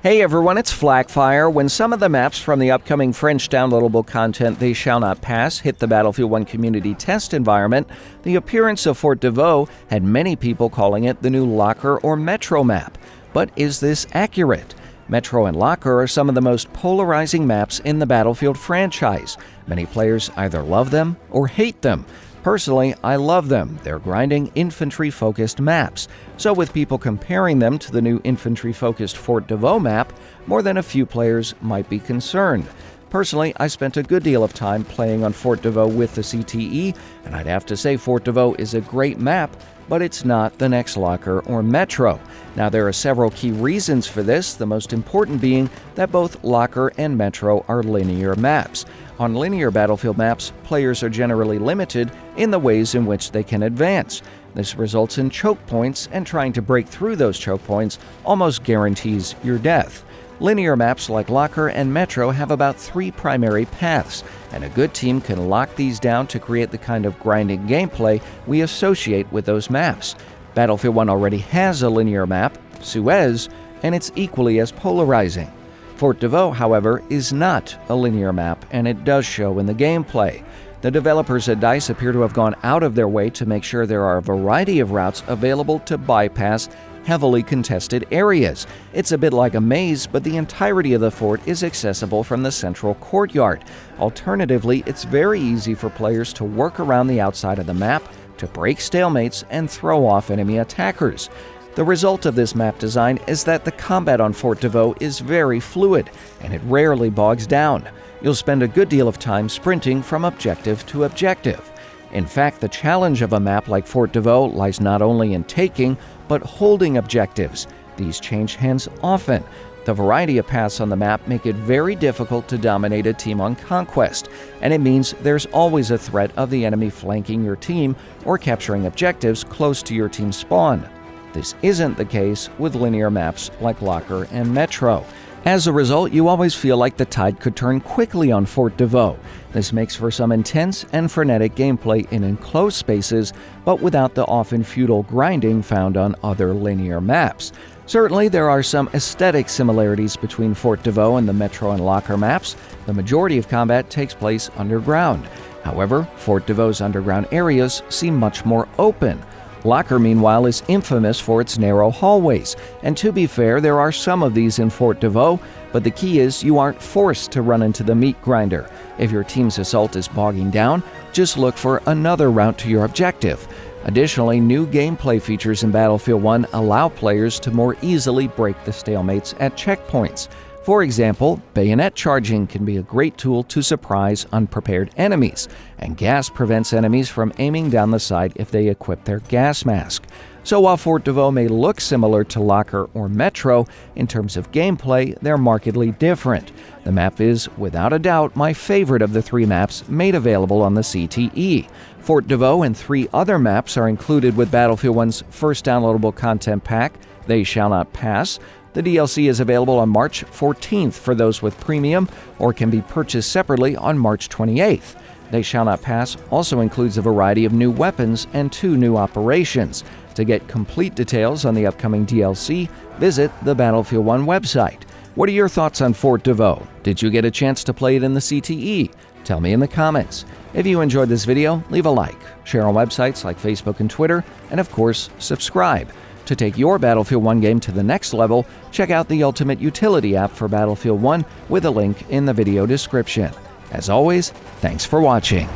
Hey everyone, it's Flakfire. When some of the maps from the upcoming French downloadable content They Shall Not Pass hit the Battlefield 1 community test environment, the appearance of Fort de Vaux had many people calling it the new Locker or Metro map. But is this accurate? Metro and Locker are some of the most polarizing maps in the Battlefield franchise. Many players either love them or hate them. Personally, I love them. They're grinding, infantry-focused maps. So with people comparing them to the new infantry-focused Fort de Vaux map, more than a few players might be concerned. Personally, I spent a good deal of time playing on Fort de Vaux with the CTE, and I'd have to say Fort de Vaux is a great map, but it's not the next Locker or Metro. Now, there are several key reasons for this, the most important being that both Locker and Metro are linear maps. On linear Battlefield maps, players are generally limited in the ways in which they can advance. This results in choke points, and trying to break through those choke points almost guarantees your death. Linear maps like Locker and Metro have about 3 primary paths, and a good team can lock these down to create the kind of grinding gameplay we associate with those maps. Battlefield 1 already has a linear map, Suez, and it's equally as polarizing. Fort de Vaux, however, is not a linear map, and it does show in the gameplay. The developers at DICE appear to have gone out of their way to make sure there are a variety of routes available to bypass heavily contested areas. It's a bit like a maze, but the entirety of the fort is accessible from the central courtyard. Alternatively, it's very easy for players to work around the outside of the map to break stalemates and throw off enemy attackers. The result of this map design is that the combat on Fort de Vaux is very fluid, and it rarely bogs down. You'll spend a good deal of time sprinting from objective to objective. In fact, the challenge of a map like Fort de Vaux lies not only in taking, but holding objectives. These change hands often. The variety of paths on the map make it very difficult to dominate a team on conquest, and it means there's always a threat of the enemy flanking your team or capturing objectives close to your team's spawn. This isn't the case with linear maps like Locker and Metro. As a result, you always feel like the tide could turn quickly on Fort de Vaux. This makes for some intense and frenetic gameplay in enclosed spaces, but without the often futile grinding found on other linear maps. Certainly, there are some aesthetic similarities between Fort de Vaux and the Metro and Locker maps. The majority of combat takes place underground. However, Fort de Vaux's underground areas seem much more open. Locker, meanwhile, is infamous for its narrow hallways, and to be fair, there are some of these in Fort de Vaux, but the key is you aren't forced to run into the meat grinder. If your team's assault is bogging down, just look for another route to your objective. Additionally, new gameplay features in Battlefield 1 allow players to more easily break the stalemates at checkpoints. For example, bayonet charging can be a great tool to surprise unprepared enemies, and gas prevents enemies from aiming down the side if they equip their gas mask. So while Fort de Vaux may look similar to Locker or Metro, in terms of gameplay, they're markedly different. The map is, without a doubt, my favorite of the 3 maps made available on the CTE. Fort de Vaux and 3 other maps are included with Battlefield 1's first downloadable content pack, They Shall Not Pass. The DLC is available on March 14th for those with premium, or can be purchased separately on March 28th. They Shall Not Pass also includes a variety of new weapons and 2 new operations. To get complete details on the upcoming DLC, visit the Battlefield 1 website. What are your thoughts on Fort de Vaux? Did you get a chance to play it in the CTE? Tell me in the comments. If you enjoyed this video, leave a like, share on websites like Facebook and Twitter, and of course, subscribe. To take your Battlefield 1 game to the next level, check out the Ultimate Utility app for Battlefield 1 with a link in the video description. As always, thanks for watching.